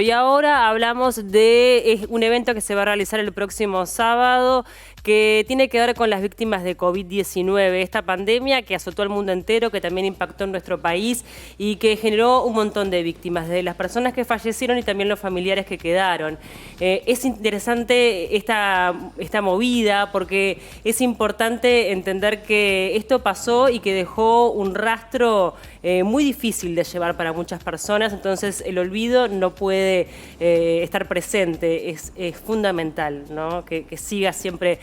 Y ahora hablamos de un evento que se va a realizar el próximo sábado, que tiene que ver con las víctimas de COVID-19, esta pandemia que azotó al mundo entero, que también impactó en nuestro país y que generó un montón de víctimas, de las personas que fallecieron y también los familiares que quedaron. Es interesante esta movida porque es importante entender que esto pasó y que dejó un rastro muy difícil de llevar para muchas personas, entonces el olvido no puede estar presente, es fundamental, ¿no? que siga siempre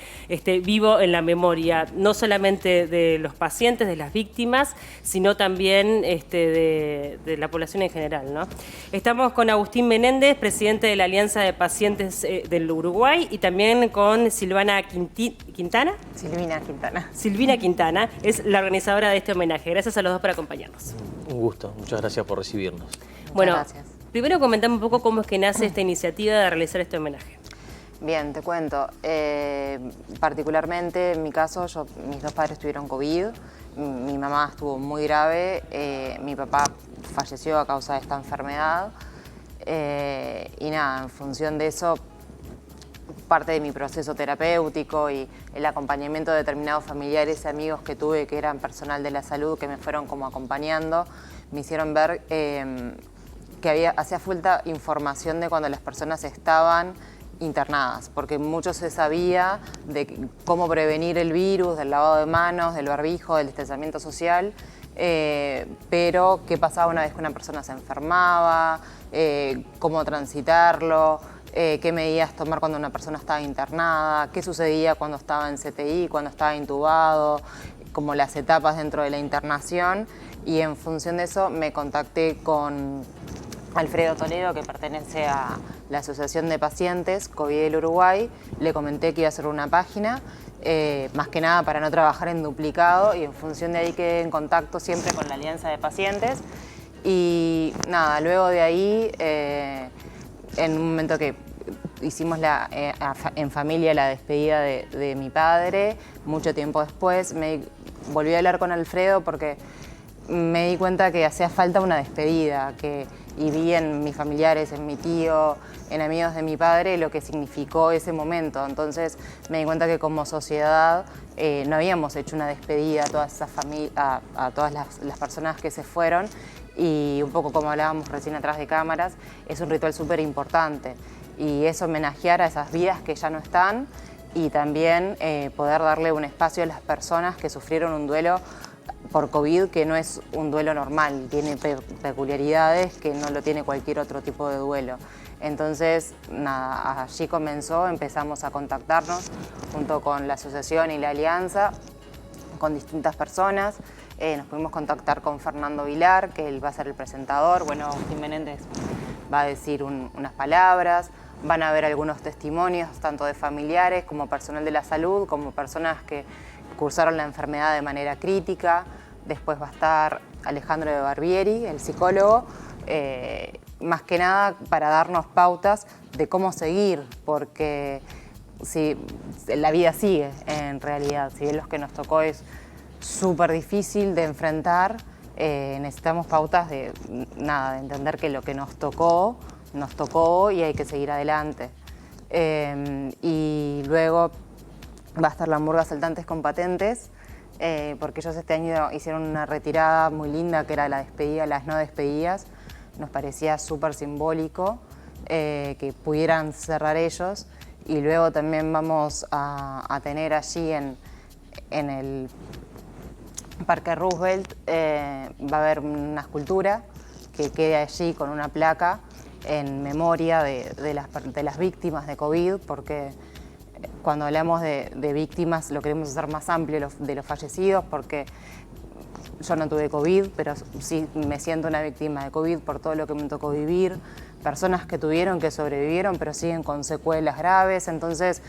vivo en la memoria, no solamente de los pacientes, de las víctimas, sino también de la población en general, ¿no? Estamos con Agustín Menéndez, presidente de la Alianza de Pacientes del Uruguay, y también con Silvina Quintana. Silvina Quintana es la organizadora de este homenaje. Gracias a los dos por acompañarnos. Un gusto, muchas gracias por recibirnos. Bueno, gracias. Primero comentame un poco cómo es que nace esta iniciativa de realizar este homenaje. Bien, te cuento. Particularmente en mi caso, mis dos padres tuvieron COVID, mi mamá estuvo muy grave, mi papá falleció a causa de esta enfermedad y nada, en función de eso, parte de mi proceso terapéutico y el acompañamiento de determinados familiares y amigos que tuve que eran personal de la salud, que me fueron como acompañando, me hicieron ver que hacía falta información de cuando las personas estaban internadas, porque mucho se sabía de cómo prevenir el virus, del lavado de manos, del barbijo, del distanciamiento social, pero qué pasaba una vez que una persona se enfermaba, cómo transitarlo, qué medidas tomar cuando una persona estaba internada, qué sucedía cuando estaba en CTI, cuando estaba intubado, como las etapas dentro de la internación, y en función de eso me contacté con Alfredo Toledo, que pertenece a la Asociación de Pacientes COVID del Uruguay. Le comenté que iba a hacer una página, más que nada para no trabajar en duplicado, y en función de ahí quedé en contacto siempre con la Alianza de Pacientes. Y nada, luego de ahí, en un momento que hicimos en familia la despedida de mi padre, mucho tiempo después volví a hablar con Alfredo porque me di cuenta que hacía falta una despedida, y vi en mis familiares, en mi tío, en amigos de mi padre, lo que significó ese momento. Entonces me di cuenta que como sociedad no habíamos hecho una despedida a todas esas a todas las personas que se fueron, y un poco como hablábamos recién atrás de cámaras, es un ritual súper importante, y es homenajear a esas vidas que ya no están, y también poder darle un espacio a las personas que sufrieron un duelo por COVID, que no es un duelo normal, tiene peculiaridades que no lo tiene cualquier otro tipo de duelo. Entonces, nada, allí empezamos a contactarnos junto con la asociación y la alianza, con distintas personas. Nos pudimos contactar con Fernando Vilar, que él va a ser el presentador. Bueno, Agustín Menéndez va a decir unas palabras. Van a haber algunos testimonios, tanto de familiares como personal de la salud, como personas que cursaron la enfermedad de manera crítica. Después va a estar Alejandro de Barbieri, el psicólogo, más que nada para darnos pautas de cómo seguir, porque la vida sigue en realidad. Si bien lo que nos tocó es súper difícil de enfrentar, necesitamos pautas de entender que lo que nos tocó y hay que seguir adelante. Y luego va a estar la murga Saltantes con Patentes, porque ellos este año hicieron una retirada muy linda, que era la despedida, las no despedidas. Nos parecía súper simbólico que pudieran cerrar ellos. Y luego también vamos a tener allí en el Parque Roosevelt, va a haber una escultura que quede allí con una placa en memoria de las víctimas de COVID, porque cuando hablamos de víctimas lo queremos hacer más amplio de los fallecidos, porque yo no tuve COVID, pero sí me siento una víctima de COVID por todo lo que me tocó vivir. Personas que sobrevivieron, pero siguen con secuelas graves. Entonces,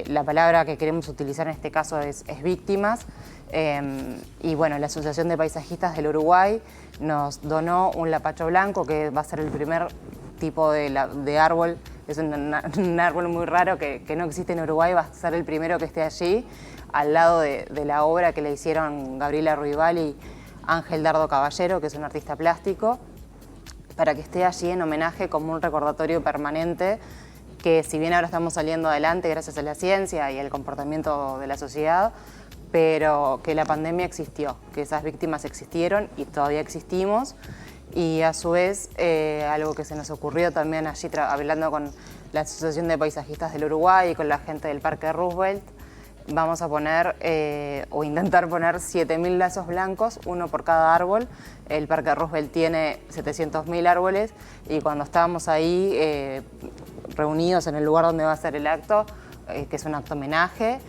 la palabra que queremos utilizar en este caso es víctimas. Y bueno, la Asociación de Paisajistas del Uruguay nos donó un lapacho blanco, que va a ser el primer tipo de árbol. Es un árbol muy raro que no existe en Uruguay, va a ser el primero que esté allí, al lado de la obra que le hicieron Gabriela Ruibal y Ángel Dardo Caballero, que es un artista plástico. para que esté allí en homenaje como un recordatorio permanente que si bien ahora estamos saliendo adelante gracias a la ciencia y el comportamiento de la sociedad, pero que la pandemia existió, que esas víctimas existieron y todavía existimos. Y a su vez, algo que se nos ocurrió también allí hablando con la Asociación de Paisajistas del Uruguay y con la gente del Parque Roosevelt, vamos a poner o intentar poner 7.000 lazos blancos, uno por cada árbol. El Parque Roosevelt tiene 700.000 árboles y cuando estábamos ahí reunidos en el lugar donde va a ser el acto, que es un acto homenaje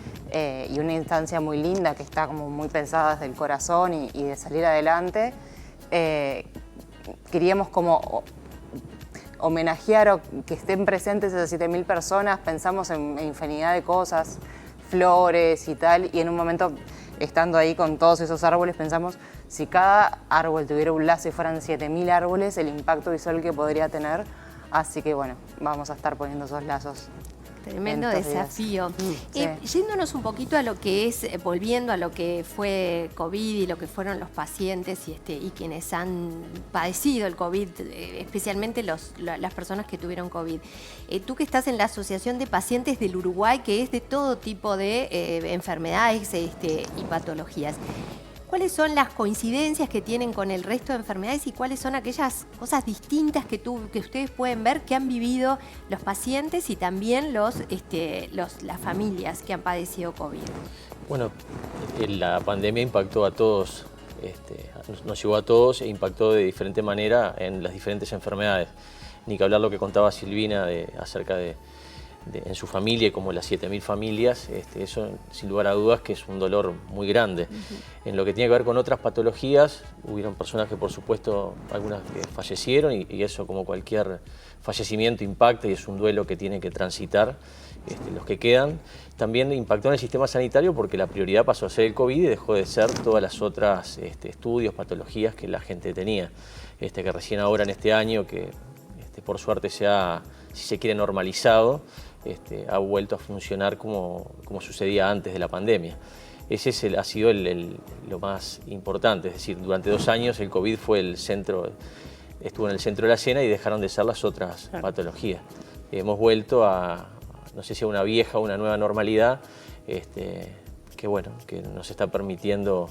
y una instancia muy linda que está como muy pensada desde el corazón y de salir adelante, queríamos como homenajear o que estén presentes esas 7.000 personas. Pensamos en infinidad de cosas, flores y tal, y en un momento, estando ahí con todos esos árboles, pensamos, si cada árbol tuviera un lazo y fueran 7.000 árboles, el impacto visual que podría tener. Así que bueno, vamos a estar poniendo esos lazos. Tremendo desafío. Sí. Yéndonos un poquito a lo que es, volviendo a lo que fue COVID y lo que fueron los pacientes y quienes han padecido el COVID, especialmente las personas que tuvieron COVID. Tú que estás en la Asociación de Pacientes del Uruguay, que es de todo tipo de enfermedades y patologías. ¿Cuáles son las coincidencias que tienen con el resto de enfermedades y cuáles son aquellas cosas distintas que ustedes pueden ver que han vivido los pacientes y también las familias que han padecido COVID? Bueno, la pandemia impactó a todos, nos llevó a todos e impactó de diferente manera en las diferentes enfermedades. Ni que hablar lo que contaba Silvina acerca de en su familia, como las 7.000 familias, eso sin lugar a dudas que es un dolor muy grande. En lo que tiene que ver con otras patologías, hubieron personas que por supuesto, algunas que fallecieron y eso como cualquier fallecimiento impacta y es un duelo que tiene que transitar los que quedan. También impactó en el sistema sanitario porque la prioridad pasó a ser el COVID y dejó de ser todas las otras estudios, patologías que la gente tenía. Que recién ahora en este año, que por suerte se ha, si se quiere, normalizado, ha vuelto a funcionar como sucedía antes de la pandemia. Ese ha sido lo más importante, es decir, durante 2 años el COVID fue estuvo en el centro de la escena y dejaron de ser las otras patologías. Hemos vuelto a, no sé si a una vieja o una nueva normalidad, que bueno, que nos está permitiendo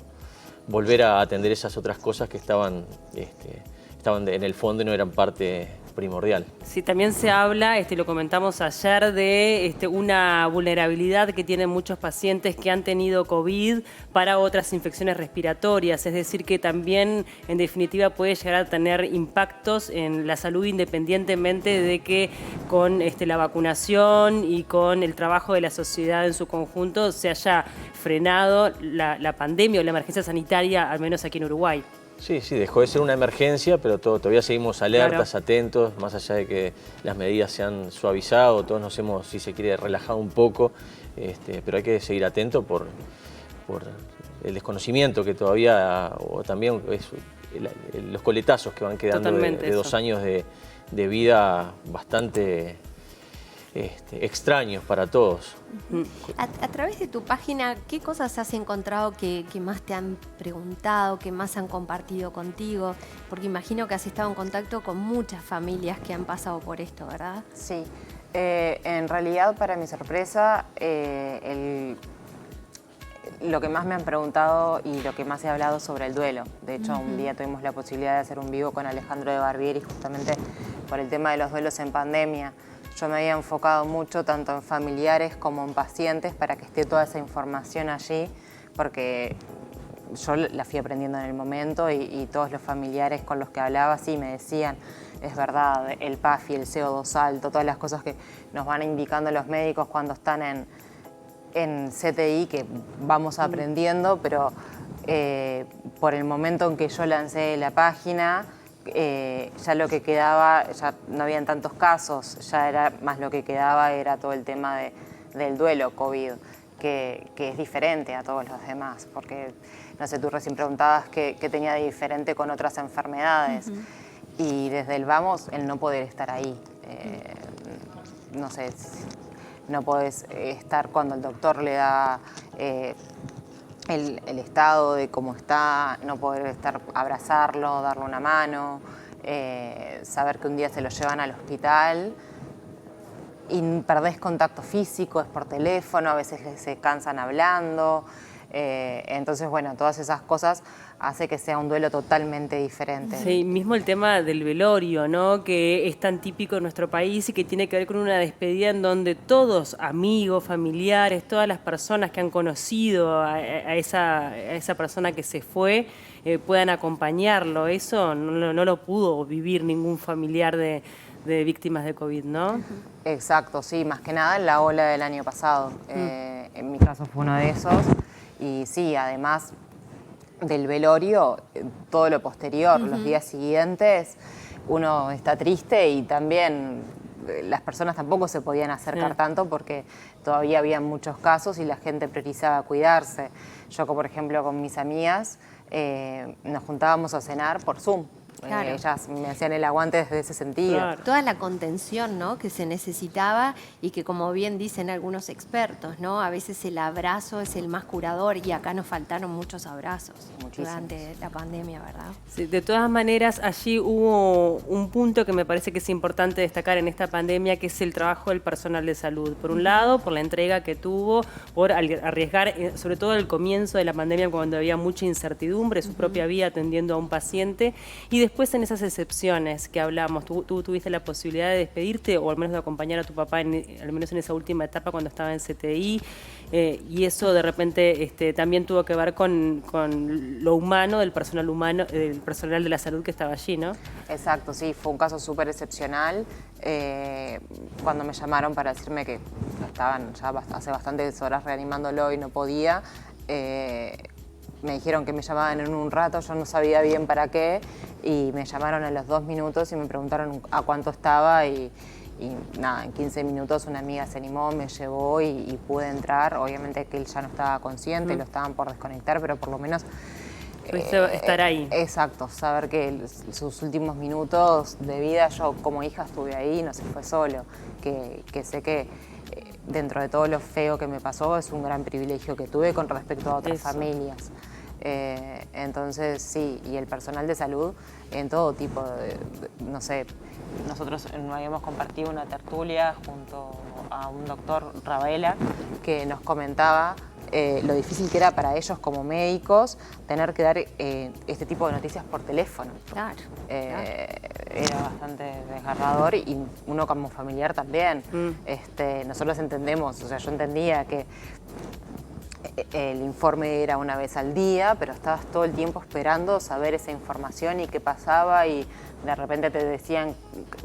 volver a atender esas otras cosas que estaban en el fondo y no eran parte primordial. Sí, también se habla, lo comentamos ayer, de una vulnerabilidad que tienen muchos pacientes que han tenido COVID para otras infecciones respiratorias, es decir, que también en definitiva puede llegar a tener impactos en la salud independientemente de que con la vacunación y con el trabajo de la sociedad en su conjunto se haya frenado la pandemia o la emergencia sanitaria, al menos aquí en Uruguay. Sí, dejó de ser una emergencia, pero todavía seguimos alertas, atentos, más allá de que las medidas se han suavizado, todos nos hemos, si se quiere, relajado un poco, pero hay que seguir atentos por el desconocimiento que todavía, o también los coletazos que van quedando de 2 años de vida bastante extraños para todos. A través de tu página, ¿qué cosas has encontrado que más te han preguntado, que más han compartido contigo? Porque imagino que has estado en contacto con muchas familias que han pasado por esto, ¿verdad? Sí, en realidad, para mi sorpresa, lo que más me han preguntado y lo que más he hablado sobre el duelo. De hecho, un día tuvimos la posibilidad de hacer un vivo con Alejandro de Barbieri justamente por el tema de los duelos en pandemia. Yo me había enfocado mucho tanto en familiares como en pacientes para que esté toda esa información allí, porque yo la fui aprendiendo en el momento y todos los familiares con los que hablaba sí me decían, es verdad, el PAFI, el CO2 alto, todas las cosas que nos van indicando los médicos cuando están en CTI, que vamos aprendiendo, pero por el momento en que yo lancé la página, ya lo que quedaba, ya no habían tantos casos, ya era más lo que quedaba era todo el tema del duelo COVID, que es diferente a todos los demás, porque, no sé, tú recién preguntabas qué tenía de diferente con otras enfermedades, y desde el vamos, el no poder estar ahí, no sé, no podés estar cuando el doctor le da el estado de cómo está, no poder abrazarlo, darle una mano, saber que un día se lo llevan al hospital y perdés contacto físico, es por teléfono, a veces se cansan hablando. Entonces, bueno, todas esas cosas hace que sea un duelo totalmente diferente. Sí, mismo el tema del velorio, ¿no? Que es tan típico en nuestro país y que tiene que ver con una despedida en donde todos, amigos, familiares, todas las personas que han conocido a esa persona que se fue, puedan acompañarlo. Eso no lo pudo vivir ningún familiar de víctimas de COVID, ¿no? Exacto, sí, más que nada en la ola del año pasado. En mi caso fue uno de esos. Y sí, además del velorio, todo lo posterior, los días siguientes, uno está triste y también las personas tampoco se podían acercar tanto porque todavía había muchos casos y la gente priorizaba cuidarse. Yo, por ejemplo, con mis amigas, nos juntábamos a cenar por Zoom. Claro. Ellas me hacían el aguante desde ese sentido. Claro. Toda la contención, ¿no?, que se necesitaba y que, como bien dicen algunos expertos, ¿no?, a veces el abrazo es el más curador y acá nos faltaron muchos abrazos durante la pandemia, ¿verdad? Sí, de todas maneras, allí hubo un punto que me parece que es importante destacar en esta pandemia, que es el trabajo del personal de salud. Por un lado, por la entrega que tuvo, por arriesgar, sobre todo al comienzo de la pandemia, cuando había mucha incertidumbre, su propia vida atendiendo a un paciente, y después en esas excepciones que hablamos, tú tuviste la posibilidad de despedirte o al menos de acompañar a tu papá, al menos en esa última etapa cuando estaba en CTI, y eso de repente también tuvo que ver con lo humano, del personal de la salud que estaba allí, ¿no? Exacto, sí, fue un caso súper excepcional. Cuando me llamaron para decirme que estaban ya hace bastantes horas reanimándolo y no podía, me dijeron que me llamaban en un rato, yo no sabía bien para qué, y me llamaron a los 2 minutos y me preguntaron a cuánto estaba y nada, en 15 minutos una amiga se animó, me llevó y pude entrar. Obviamente que él ya no estaba consciente, lo estaban por desconectar, pero por lo menos Estar ahí. Exacto, saber que sus últimos minutos de vida, yo como hija estuve ahí, no se fue solo, que sé que dentro de todo lo feo que me pasó, es un gran privilegio que tuve con respecto a otras familias. Entonces sí, y el personal de salud en todo tipo no sé, nosotros habíamos compartido una tertulia junto a un doctor Ravela que nos comentaba lo difícil que era para ellos como médicos tener que dar este tipo de noticias por teléfono. Claro, Era bastante desgarrador y uno como familiar también. Nosotros entendemos, o sea, yo entendía que el informe era una vez al día, pero estabas todo el tiempo esperando saber esa información y qué pasaba, y de repente te decían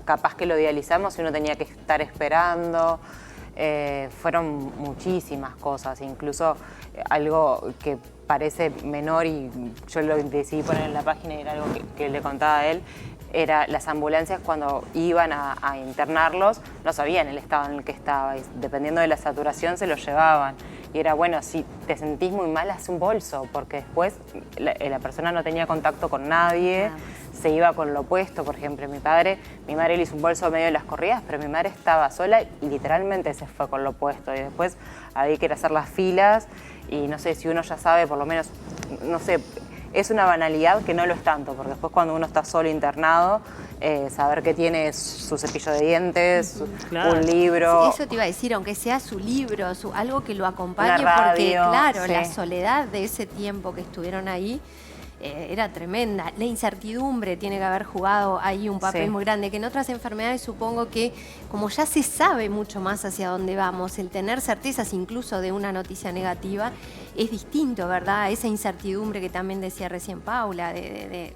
capaz que lo dializamos y uno tenía que estar esperando. Fueron muchísimas cosas, incluso algo que parece menor y yo lo decidí poner en la página y era algo que le contaba a él, era las ambulancias cuando iban a internarlos, no sabían el estado en el que estaba y dependiendo de la saturación se lo llevaban. Y era, bueno, si te sentís muy mal, haz un bolso, porque después la persona no tenía contacto con nadie, se iba con lo opuesto. Por ejemplo, mi madre le hizo un bolso a medio de las corridas, pero mi madre estaba sola y literalmente se fue con lo opuesto. Y después había que ir a hacer las filas y no sé, si uno ya sabe, por lo menos, no sé, es una banalidad que no lo es tanto, porque después cuando uno está solo internado, saber que tiene su cepillo de dientes, un libro. Sí, eso te iba a decir, aunque sea su libro, algo que lo acompañe, una radio, porque claro, sí. la soledad de ese tiempo que estuvieron ahí era tremenda. La incertidumbre tiene que haber jugado ahí un papel muy grande, que en otras enfermedades supongo que como ya se sabe mucho más hacia dónde vamos, el tener certezas incluso de una noticia negativa es distinto, ¿verdad? Esa incertidumbre que también decía recién Paula, de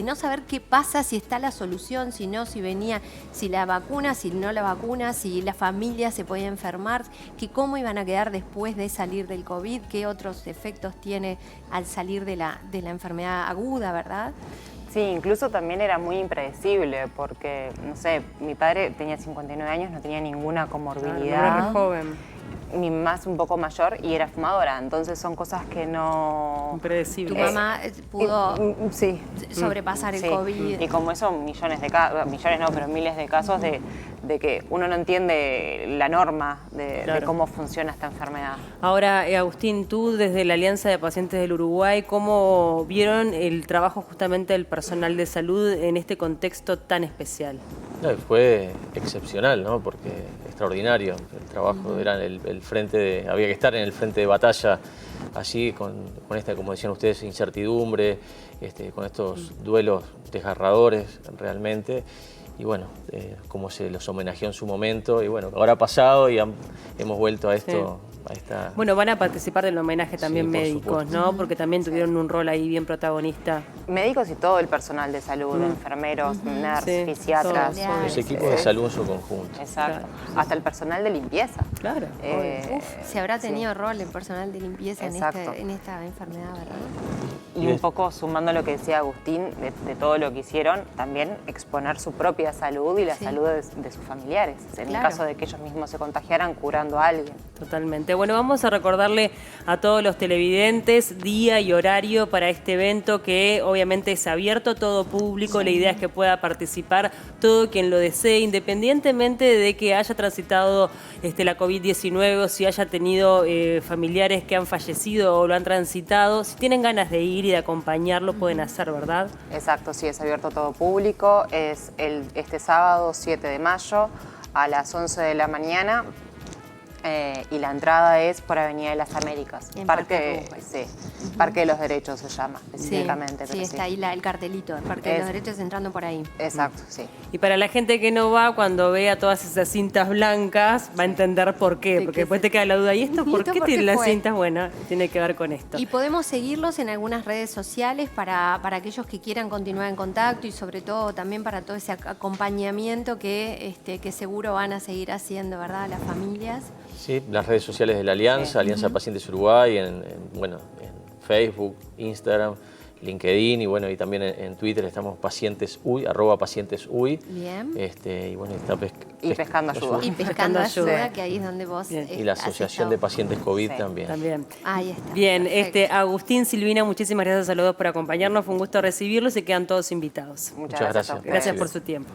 no saber qué pasa, si está la solución, si no, si venía, si la vacuna, si no la vacuna, si la familia se podía enfermar, que cómo iban a quedar después de salir del COVID, qué otros efectos tiene al salir de la enfermedad aguda, ¿verdad? Sí, incluso también era muy impredecible porque, no sé, mi padre tenía 59 años, no tenía ninguna comorbilidad. Era re joven. Mi mamá es un poco mayor y era fumadora, entonces son cosas que no... Impredecible. Tu mamá pudo sí. sobrepasar el Sí. COVID. Y como eso, millones no, pero miles de casos de de que uno no entiende la norma de Claro. cómo funciona esta enfermedad. Ahora, Agustín, tú desde la Alianza de Pacientes del Uruguay, ¿cómo vieron el trabajo justamente del personal de salud en este contexto tan especial? No, fue excepcional, ¿no? Porque extraordinario. El trabajo era el frente de, había que estar en el frente de batalla allí con esta, como decían ustedes, incertidumbre, con estos duelos desgarradores realmente. Y bueno, como se los homenajeó en su momento, y bueno, ahora ha pasado y hemos vuelto a esto, a esta... Bueno, van a participar del homenaje también Sí, por médicos, supuesto. ¿no? Porque también tuvieron un rol ahí bien protagonista. Médicos y todo el personal de salud, enfermeros, nurses, Sí, fisiatras. todos. Los equipos de salud en su conjunto. Exacto. Claro. Hasta el personal de limpieza. Claro. Se habrá tenido rol el personal de limpieza Exacto. en esta enfermedad, ¿verdad? Y un poco sumando lo que decía Agustín, de todo lo que hicieron, también exponer su propia salud y la Sí. salud de sus familiares. En Claro. el caso de que ellos mismos se contagiaran curando a alguien. Totalmente. Bueno, vamos a recordarle a todos los televidentes día y horario para este evento que obviamente es abierto a todo público. La idea es que pueda participar todo quien lo desee, independientemente de que haya transitado la COVID-19 o si haya tenido familiares que han fallecido o lo han transitado. Si tienen ganas de ir y de acompañarlo, pueden hacer, ¿verdad? Exacto, sí, es abierto a todo público. Es este sábado 7 de mayo a las 11 de la mañana. Y la entrada es por Avenida de las Américas. En Parque, Parque sí, Parque de los Derechos se llama específicamente. Sí, pero está ahí el cartelito, el Parque de los Derechos entrando por ahí. Exacto, sí. Y para la gente que no va, cuando vea todas esas cintas blancas, va a entender por qué. Sí, Porque que después se- te queda la duda, ¿y esto ¿Y por esto qué por tiene qué las fue? cintas? Bueno, tiene que ver con esto. Y podemos seguirlos en algunas redes sociales para aquellos que quieran continuar en contacto y sobre todo también para todo ese acompañamiento que seguro van a seguir haciendo, ¿verdad? Las familias. Sí, las redes sociales de la Alianza, Alianza Pacientes Uruguay, en Facebook, Instagram, LinkedIn y bueno, y también en Twitter estamos pacientesUy, @pacientesUy. Bien. Y bueno, está Y Pescando Ayuda. Y Pescando Pescando Ayuda, Ayuda. que ahí es donde vos... Bien. Y la haces Asociación todo. de Pacientes COVID Sí. también. También. Ahí está. Bien, Perfecto. Agustín, Silvina, muchísimas gracias a los dos por acompañarnos. Fue un gusto recibirlos y quedan todos invitados. Muchas Muchas gracias a gracias. ustedes. Gracias por su tiempo.